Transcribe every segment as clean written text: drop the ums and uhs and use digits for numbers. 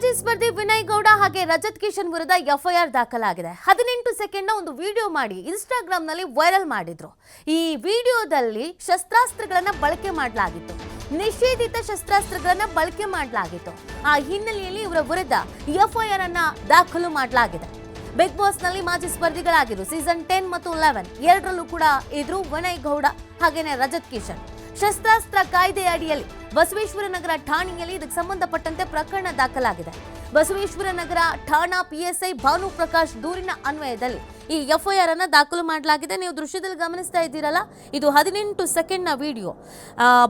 ಮಾಜಿ ಸ್ಪರ್ಧಿ ವಿನಯ್ ಗೌಡ ಹಾಗೆ ರಜತ್ ಕಿಶನ್ ವಿರುದ್ಧ ಎಫ್ಐಆರ್ ದಾಖಲಾಗಿದೆ. 18 ಸೆಕೆಂಡ್ನ ಒಂದು ವಿಡಿಯೋ ಮಾಡಿ ಇನ್ಸ್ಟಾಗ್ರಾಮ್ನಲ್ಲಿ ವೈರಲ್ ಮಾಡಿದ್ರು. ಈ ವಿಡಿಯೋದಲ್ಲಿ ಶಸ್ತ್ರಾಸ್ತ್ರಗಳನ್ನ ಬಳಕೆ ಮಾಡಲಾಗಿತ್ತು, ನಿಷೇಧಿತ ಶಸ್ತ್ರಾಸ್ತ್ರಗಳನ್ನ ಬಳಕೆ ಮಾಡಲಾಗಿತ್ತು. ಆ ಹಿನ್ನೆಲೆಯಲ್ಲಿ ಇವರ ವಿರುದ್ಧ ಎಫ್ಐಆರ್ ಅನ್ನ ದಾಖಲು ಮಾಡಲಾಗಿದೆ. ಬಿಗ್ ಬಾಸ್ ನಲ್ಲಿ ಮಾಜಿ ಸ್ಪರ್ಧಿಗಳಾಗಿದ್ರು. ಸೀಸನ್ 10 ಮತ್ತು 11 ಎರಡರಲ್ಲೂ ಕೂಡ ಇದ್ರು ವಿನಯ್ ಗೌಡ ಹಾಗೇನೆ ರಜತ್ ಕಿಶನ್. ಶಸ್ತ್ರಾಸ್ತ್ರ ಕಾಯ್ದೆ ಅಡಿಯಲ್ಲಿ ಬಸವೇಶ್ವರ ನಗರ ಠಾಣೆಯಲ್ಲಿ ಇದಕ್ಕೆ ಸಂಬಂಧಪಟ್ಟಂತೆ ಪ್ರಕರಣ ದಾಖಲಾಗಿದೆ. ಬಸವೇಶ್ವರ ನಗರ ಠಾಣಾ ಪಿಎಸ್ಐ ಭಾನು ಪ್ರಕಾಶ್ ದೂರಿನ ಅನ್ವಯದಲ್ಲಿ ಈ ಎಫ್ಐಆರ್ ಅನ್ನ ದಾಖಲು ಮಾಡಲಾಗಿದೆ. ನೀವು ದೃಶ್ಯದಲ್ಲಿ ಗಮನಿಸ್ತಾ ಇದ್ದೀರಲ್ಲ, ಇದು 18 ಸೆಕೆಂಡ್ನ ವಿಡಿಯೋ.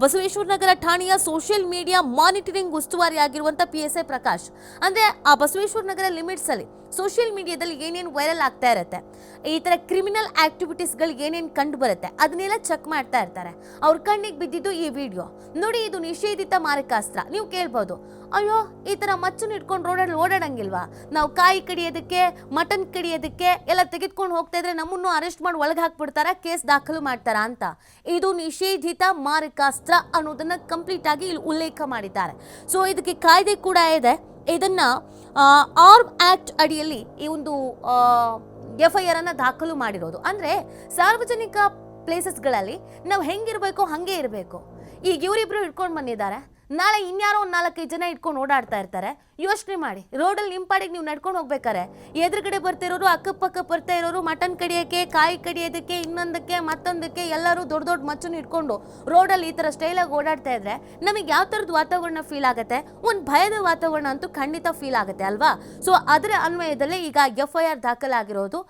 ಬಸವೇಶ್ವರ ನಗರ ಠಾಣೆಯ ಸೋಷಿಯಲ್ ಮೀಡಿಯಾ ಮಾನಿಟರಿಂಗ್ ಉಸ್ತುವಾರಿ ಆಗಿರುವಂತ ಪಿಎಸ್ಐ ಪ್ರಕಾಶ್. ಅಂದ್ರೆ ಆ ಬಸವೇಶ್ವರ ನಗರ ಲಿಮಿಟ್ಸ್ ಅಲ್ಲಿ ಸೋಷಿಯಲ್ ಮೀಡಿಯಾದಲ್ಲಿ ಏನೇನು ವೈರಲ್ ಆಗ್ತಾ ಇರುತ್ತೆ, ಈ ತರ ಕ್ರಿಮಿನಲ್ ಆಕ್ಟಿವಿಟೀಸ್ಗಳು ಏನೇನು ಕಂಡು ಬರುತ್ತೆ ಅದನ್ನೆಲ್ಲ ಚೆಕ್ ಮಾಡ್ತಾ ಇರ್ತಾರೆ. ಅವ್ರ ಕಣ್ಣಿಗೆ ಬಿದ್ದಿದ್ದು ಈ ವಿಡಿಯೋ ನೋಡಿ. ಇದು ನಿಷೇಧಿತ ಮಾರಕಾಸ್ತ್ರ. ನೀವು ಕೇಳ್ಬೋದು, ಅಯ್ಯೋ ಈ ತರ ಮಚ್ಚನ್ನು ಇಟ್ಕೊಂಡು ರೋಡಲ್ಲಿ ಓಡಾಡಂಗಿಲ್ವಾ? ನಾವು ಕಾಯಿ ಕಡಿಯೋದಕ್ಕೆ, ಮಟನ್ ಕಡಿಯೋದಕ್ಕೆ ಎಲ್ಲ ತೆಗೆದುಕೊಂಡು ಹೋಗ್ತಾ ಇದ್ರೆ ನಮ್ಮನ್ನು ಅರೆಸ್ಟ್ ಮಾಡಿ ಒಳಗೆ ಹಾಕ್ಬಿಡ್ತಾರ, ಕೇಸ್ ದಾಖಲು ಮಾಡ್ತಾರ ಅಂತ. ಇದು ನಿಷೇಧಿತ ಮಾರಕಾಸ್ತ್ರ ಅನ್ನೋದನ್ನ ಕಂಪ್ಲೀಟ್ ಆಗಿ ಇಲ್ಲಿ ಉಲ್ಲೇಖ ಮಾಡಿದ್ದಾರೆ. ಸೊ ಇದಕ್ಕೆ ಕಾಯ್ದೆ ಕೂಡ ಇದೆ. ಇದನ್ನ ಆರ್ಮ್ ಆಕ್ಟ್ ಅಡಿಯಲ್ಲಿ ಈ ಒಂದು ಎಫ್ಐಆರ್ ಅನ್ನ ದಾಖಲು ಮಾಡಿರೋದು. ಅಂದ್ರೆ ಸಾರ್ವಜನಿಕ ಪ್ಲೇಸಸ್ಗಳಲ್ಲಿ ನಾವು ಹೆಂಗಿರ್ಬೇಕು ಹಂಗೆ ಇರಬೇಕು. ಈಗ ಇವರಿಬ್ರು ಇಟ್ಕೊಂಡು ಬಂದಿದ್ದಾರೆ, ನಾಳೆ ಇನ್ಯಾರೋ ಒಂದು 4-5 ಜನ ಇಟ್ಕೊಂಡು ಓಡಾಡ್ತಾ ಇರ್ತಾರೆ. ಯೋಚನೆ ಮಾಡಿ, ರೋಡಲ್ಲಿ ನಿಮ್ಮ ಪಾಡಿಗೆ ನೀವು ನಡ್ಕೊಂಡು ಹೋಗ್ಬೇಕಾರೆ ಎದುರುಗಡೆ ಬರ್ತಿರೋರು, ಅಕ್ಕಪಕ್ಕ ಬರ್ತಾ ಇರೋರು ಮಟನ್ ಕಡಿಯೋಕ್ಕೆ, ಕಾಯಿ ಕಡಿಯೋದಕ್ಕೆ, ಇನ್ನೊಂದಕ್ಕೆ ಮತ್ತೊಂದಕ್ಕೆ ಎಲ್ಲರೂ ದೊಡ್ಡ ದೊಡ್ಡ ಮಚ್ಚನ್ನು ಇಟ್ಕೊಂಡು ರೋಡಲ್ಲಿ ಈ ಥರ ಸ್ಟೈಲಾಗಿ ಓಡಾಡ್ತಾ ಇದ್ರೆ ನಮಗೆ ಯಾವ ಥರದ ವಾತಾವರಣ ಫೀಲ್ ಆಗುತ್ತೆ? ಒಂದು ಭಯದ ವಾತಾವರಣ ಅಂತೂ ಖಂಡಿತ ಫೀಲ್ ಆಗುತ್ತೆ ಅಲ್ವಾ? ಸೊ ಅದರ ಅನ್ವಯದಲ್ಲೇ ಈಗ ಎಫ್ಐಆರ್ ದಾಖಲಾಗಿರೋದು.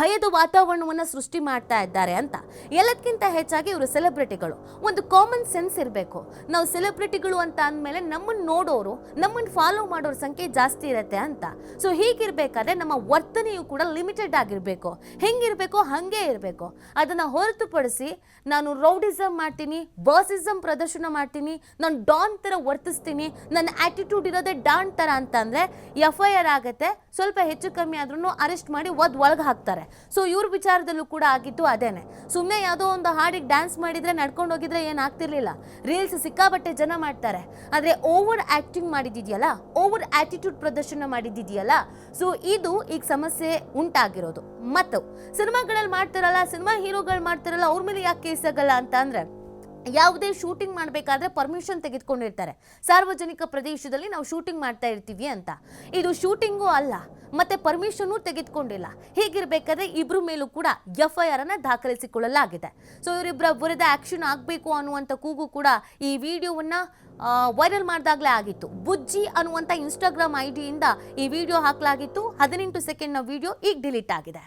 ಭಯದ ವಾತಾವರಣವನ್ನು ಸೃಷ್ಟಿ ಮಾಡ್ತಾ ಇದ್ದಾರೆ ಅಂತ. ಎಲ್ಲದಕ್ಕಿಂತ ಹೆಚ್ಚಾಗಿ ಇವರು ಸೆಲೆಬ್ರಿಟಿಗಳು. ಒಂದು ಕಾಮನ್ ಸೆನ್ಸ್ ಇರಬೇಕು. ನಾವು ಸೆಲೆಬ್ರಿಟಿಗಳು ಅಂತ ಅಂದಮೇಲೆ ನಮ್ಮನ್ನು ನೋಡೋರು, ನಮ್ಮನ್ನು ಫಾಲೋ ಮಾಡೋರ ಸಂಖ್ಯೆ ಜಾಸ್ತಿ ಇರುತ್ತೆ ಅಂತ. ಸೊ ಹೀಗಿರ್ಬೇಕಾದ್ರೆ ನಮ್ಮ ವರ್ತನೆಯು ಕೂಡ ಲಿಮಿಟೆಡ್ ಆಗಿರಬೇಕು. ಹೆಂಗಿರ್ಬೇಕು ಹಂಗೆ ಇರಬೇಕು. ಅದನ್ನ ಹೊರತುಪಡಿಸಿ ನಾನು ರೌಡಿಸಮ್ ಮಾಡ್ತೀನಿ, ಬಾಸಿಸಮ್ ಪ್ರದರ್ಶನ ಮಾಡ್ತೀನಿ, ನಾನು ಡಾನ್ ತರ ವರ್ತಿಸ್ತೀನಿ, ನನ್ನ ಆಟಿಟ್ಯೂಡ್ ಇರೋದೇ ಡಾನ್ ತರ ಅಂತಂದ್ರೆ ಎಫ್ಐಆರ್ ಆಗುತ್ತೆ. ಸ್ವಲ್ಪ ಹೆಚ್ಚು ಕಮ್ಮಿ ಆದ್ರೂ ಅರೆಸ್ಟ್ ಮಾಡಿ ಒಳಗೆ ಹಾಕ್ತಾರೆ. ಸೊ ಇವ್ರ ವಿಚಾರದಲ್ಲೂ ಕೂಡ ಆಗಿತ್ತು ಅದೇನೆ. ಸುಮ್ಮನೆ ಯಾವುದೋ ಒಂದು ಹಾಡಿಗೆ ಡ್ಯಾನ್ಸ್ ಮಾಡಿದ್ರೆ ನಡ್ಕೊಂಡು ಹೋಗಿದ್ರೆ ಏನಾಗ್ತಿರ್ಲಿಲ್ಲ. ರೀಲ್ಸ್ ಸಿಕ್ಕಾಬಟ್ಟೆ ಜನ ಮಾಡ್ತಾರೆ. ಆದ್ರೆ ಓವರ್ ಆಕ್ಟಿಂಗ್ ಮಾಡಿದ್ಯಲ್ಲ, ಓವರ್ ಆಟಿಟ್ಯೂಡ್ ಪ್ರದರ್ಶನ ಮಾಡಿದ್ಯಲ್ಲ, ಸೊ ಇದು ಈಗ ಸಮಸ್ಯೆ ಉಂಟಾಗಿರೋದು. ಮತ್ತು ಸಿನಿಮಾಗಳಲ್ಲಿ ಮಾಡ್ತಾರಲ್ಲ, ಸಿನಿಮಾ ಹೀರೋಗಳು ಮಾಡ್ತಾರಲ್ಲ, ಅವ್ರ ಮೇಲೆ ಯಾಕೆ ಕೇಸ್ ಆಗಲ್ಲ ಅಂತ ಅಂದ್ರೆ, ಯಾವುದೇ ಶೂಟಿಂಗ್ ಮಾಡಬೇಕಾದ್ರೆ ಪರ್ಮಿಷನ್ ತೆಗೆದುಕೊಂಡಿರ್ತಾರೆ. ಸಾರ್ವಜನಿಕ ಪ್ರದೇಶದಲ್ಲಿ ನಾವು ಶೂಟಿಂಗ್ ಮಾಡ್ತಾ ಇರ್ತೀವಿ ಅಂತ. ಇದು ಶೂಟಿಂಗು ಅಲ್ಲ, ಮತ್ತೆ ಪರ್ಮಿಷನ್ ತೆಗೆದುಕೊಂಡಿಲ್ಲ. ಹೀಗಿರ್ಬೇಕಾದ್ರೆ ಇಬ್ರು ಮೇಲೂ ಕೂಡ ಎಫ್ಐಆರ್ ಅನ್ನ ದಾಖಲಿಸಿಕೊಳ್ಳಲಾಗಿದೆ. ಸೊ ಇವರಿಬ್ಬರ ವಿರುದ್ಧ ಆಕ್ಷನ್ ಆಗಬೇಕು ಅನ್ನುವಂಥ ಕೂಗು ಕೂಡ ಈ ವಿಡಿಯೋವನ್ನ ವೈರಲ್ ಮಾಡಿದಾಗಲೇ ಆಗಿತ್ತು. ಬುಜ್ಜಿ ಅನ್ನುವಂಥ ಇನ್ಸ್ಟಾಗ್ರಾಮ್ ಐಡಿಯಿಂದ ಈ ವಿಡಿಯೋ ಹಾಕಲಾಗಿತ್ತು. 18 ಸೆಕೆಂಡ್ನ ವಿಡಿಯೋ ಈಗ ಡಿಲೀಟ್ ಆಗಿದೆ.